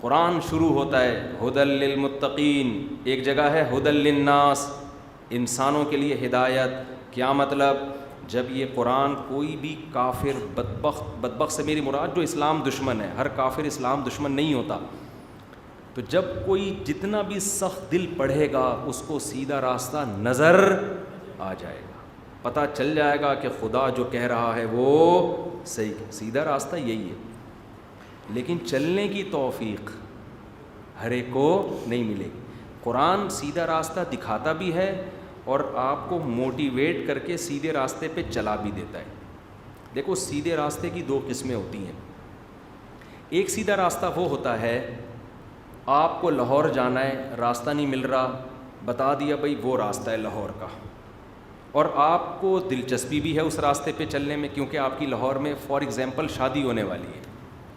قرآن شروع ہوتا ہے ہدی للمتقین، ایک جگہ ہے ہدی للناس، انسانوں کے لیے ہدایت. کیا مطلب؟ جب یہ قرآن کوئی بھی کافر بدبخت سے میری مراد جو اسلام دشمن ہے، ہر کافر اسلام دشمن نہیں ہوتا، تو جب کوئی جتنا بھی سخت دل پڑھے گا اس کو سیدھا راستہ نظر آ جائے گا، پتہ چل جائے گا کہ خدا جو کہہ رہا ہے وہ صحیح، سیدھا راستہ یہی ہے. لیکن چلنے کی توفیق ہر ایک کو نہیں ملے گی. قرآن سیدھا راستہ دکھاتا بھی ہے اور آپ کو موٹیویٹ کر کے سیدھے راستے پہ چلا بھی دیتا ہے. دیکھو سیدھے راستے کی دو قسمیں ہوتی ہیں. ایک سیدھا راستہ وہ ہوتا ہے آپ کو لاہور جانا ہے، راستہ نہیں مل رہا، بتا دیا بھائی وہ راستہ ہے لاہور کا، اور آپ کو دلچسپی بھی ہے اس راستے پہ چلنے میں کیونکہ آپ کی لاہور میں فار ایگزامپل شادی ہونے والی ہے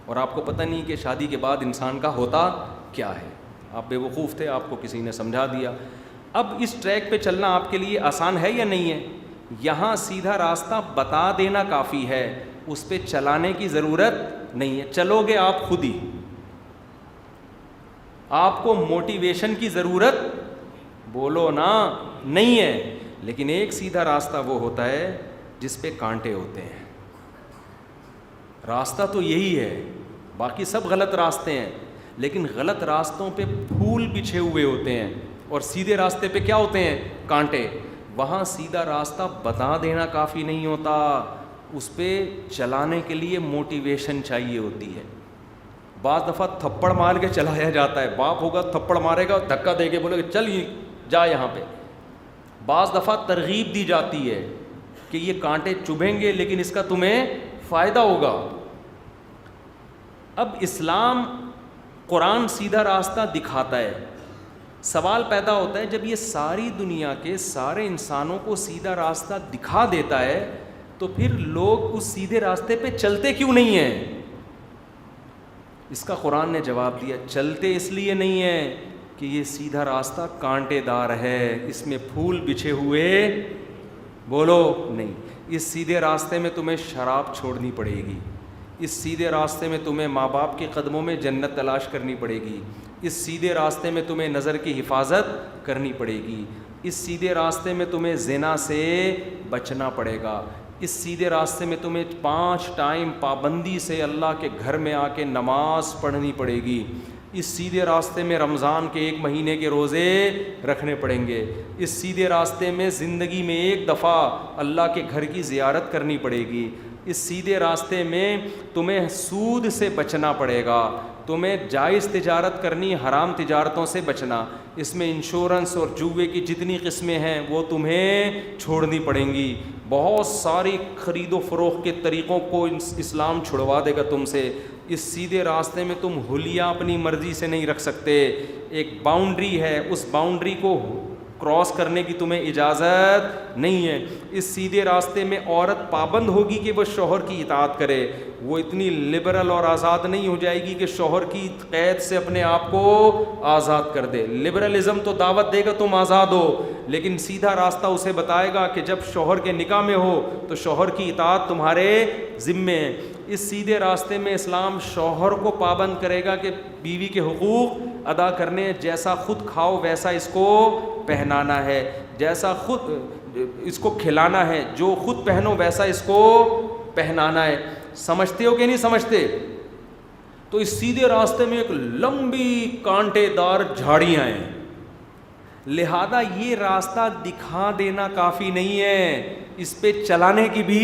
اور آپ کو پتہ نہیں کہ شادی کے بعد انسان کا ہوتا کیا ہے. آپ بے وقوف تھے، آپ کو کسی نے سمجھا دیا. اب اس ٹریک پہ چلنا آپ کے لیے آسان ہے یا نہیں ہے؟ یہاں سیدھا راستہ بتا دینا کافی ہے، اس پہ چلانے کی ضرورت نہیں ہے. چلو گے آپ خود ہی، آپ کو موٹیویشن کی ضرورت بولو نا نہیں ہے. لیکن ایک سیدھا راستہ وہ ہوتا ہے جس پہ کانٹے ہوتے ہیں. راستہ تو یہی ہے، باقی سب غلط راستے ہیں، لیکن غلط راستوں پہ پھول بچھے ہوئے ہوتے ہیں اور سیدھے راستے پہ کیا ہوتے ہیں؟ کانٹے. وہاں سیدھا راستہ بتا دینا کافی نہیں ہوتا، اس پہ چلانے کے لیے موٹیویشن چاہیے ہوتی ہے. بعض دفعہ تھپڑ مار کے چلایا جاتا ہے، باپ ہوگا تھپڑ مارے گا، دھکا دے کے بولے گا چل جا یہاں پہ. بعض دفعہ ترغیب دی جاتی ہے کہ یہ کانٹے چبھیں گے لیکن اس کا تمہیں فائدہ ہوگا. اب اسلام قرآن سیدھا راستہ دکھاتا ہے. سوال پیدا ہوتا ہے جب یہ ساری دنیا کے سارے انسانوں کو سیدھا راستہ دکھا دیتا ہے تو پھر لوگ اس سیدھے راستے پہ چلتے کیوں نہیں ہیں؟ اس کا قرآن نے جواب دیا، چلتے اس لیے نہیں ہیں کہ یہ سیدھا راستہ کانٹے دار ہے، اس میں پھول بچھے ہوئے بولو نہیں. اس سیدھے راستے میں تمہیں شراب چھوڑنی پڑے گی، اس سیدھے راستے میں تمہیں ماں باپ کے قدموں میں جنت تلاش کرنی پڑے گی، اس سیدھے راستے میں تمہیں نظر کی حفاظت کرنی پڑے گی، اس سیدھے راستے میں تمہیں زنا سے بچنا پڑے گا، اس سیدھے راستے میں تمہیں 5 ٹائم پابندی سے اللہ کے گھر میں آ کے نماز پڑھنی پڑے گی، اس سیدھے راستے میں رمضان کے 1 مہینے کے روزے رکھنے پڑیں گے، اس سیدھے راستے میں زندگی میں 1 دفعہ اللہ کے گھر کی زیارت کرنی پڑے گی، اس سیدھے راستے میں تمہیں سود سے بچنا پڑے گا، تمہیں جائز تجارت کرنی، حرام تجارتوں سے بچنا، اس میں انشورنس اور جوئے کی جتنی قسمیں ہیں وہ تمہیں چھوڑنی پڑیں گی. بہت ساری خرید و فروخت کے طریقوں کو اسلام چھڑوا دے گا تم سے. اس سیدھے راستے میں تم حلیہ اپنی مرضی سے نہیں رکھ سکتے، ایک باؤنڈری ہے، اس باؤنڈری کو کراس کرنے کی تمہیں اجازت نہیں ہے. اس سیدھے راستے میں عورت پابند ہوگی کہ وہ شوہر کی اطاعت کرے، وہ اتنی لبرل اور آزاد نہیں ہو جائے گی کہ شوہر کی قید سے اپنے آپ کو آزاد کر دے. لبرلزم تو دعوت دے گا تم آزاد ہو، لیکن سیدھا راستہ اسے بتائے گا کہ جب شوہر کے نکاح میں ہو تو شوہر کی اطاعت تمہارے ذمے ہے. اس سیدھے راستے میں اسلام شوہر کو پابند کرے گا کہ بیوی کے حقوق ادا کرنے، جیسا خود کھاؤ ویسا اس کو پہنانا ہے، جیسا خود اس کو کھلانا ہے، جو خود پہنو ویسا اس کو پہنانا ہے. سمجھتے ہو کہ نہیں سمجھتے؟ تو اس سیدھے راستے میں ایک لمبی کانٹے دار جھاڑیاں ہیں، لہذا یہ راستہ دکھا دینا کافی نہیں ہے، اس پہ چلانے کی بھی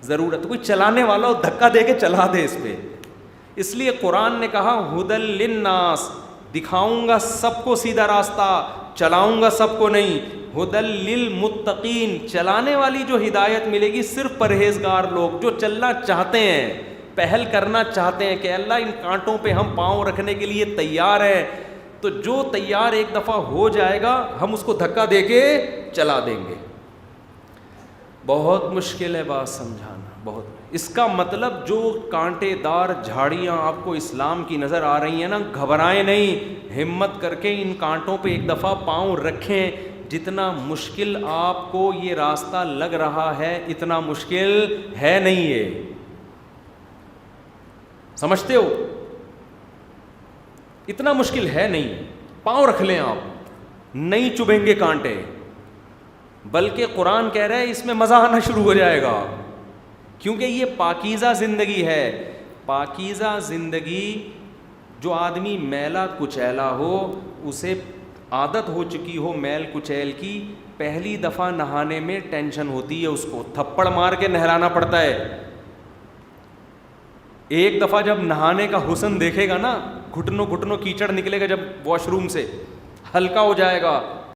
ضرورت. کوئی چلانے والا دھکا دے کے چلا دے اس پہ. اس لیے قرآن نے کہا ہدی للناس، دکھاؤں گا سب کو سیدھا راستہ، چلاؤں گا سب کو نہیں. ہدی للمتقین، چلانے والی جو ہدایت ملے گی صرف پرہیزگار لوگ جو چلنا چاہتے ہیں، پہل کرنا چاہتے ہیں کہ اللہ ان کانٹوں پہ ہم پاؤں رکھنے کے لیے تیار ہیں. تو جو تیار ایک دفعہ ہو جائے گا ہم اس کو دھکا دے کے چلا دیں گے. بہت مشکل ہے بات سمجھانا، بہت. اس کا مطلب جو کانٹے دار جھاڑیاں آپ کو اسلام کی نظر آ رہی ہیں نا، گھبرائیں نہیں، ہمت کر کے ان کانٹوں پہ ایک دفعہ پاؤں رکھیں. جتنا مشکل آپ کو یہ راستہ لگ رہا ہے اتنا مشکل ہے نہیں. یہ سمجھتے ہو؟ اتنا مشکل ہے نہیں. پاؤں رکھ لیں آپ, نہیں چبھیں گے کانٹے, بلکہ قرآن کہہ رہا ہے اس میں مزہ آنا شروع ہو جائے گا, کیونکہ یہ پاکیزہ زندگی ہے. پاکیزہ زندگی, جو آدمی میلا کچیلا ہو, اسے عادت ہو چکی ہو میل کچیل کی, پہلی دفعہ نہانے میں ٹینشن ہوتی ہے, اس کو تھپڑ مار کے نہلانا پڑتا ہے. ایک دفعہ جب نہانے کا حسن دیکھے گا نا, گھٹنوں گھٹنوں کیچڑ نکلے گا جب واش روم سے, ہلکا ہو جائے گا,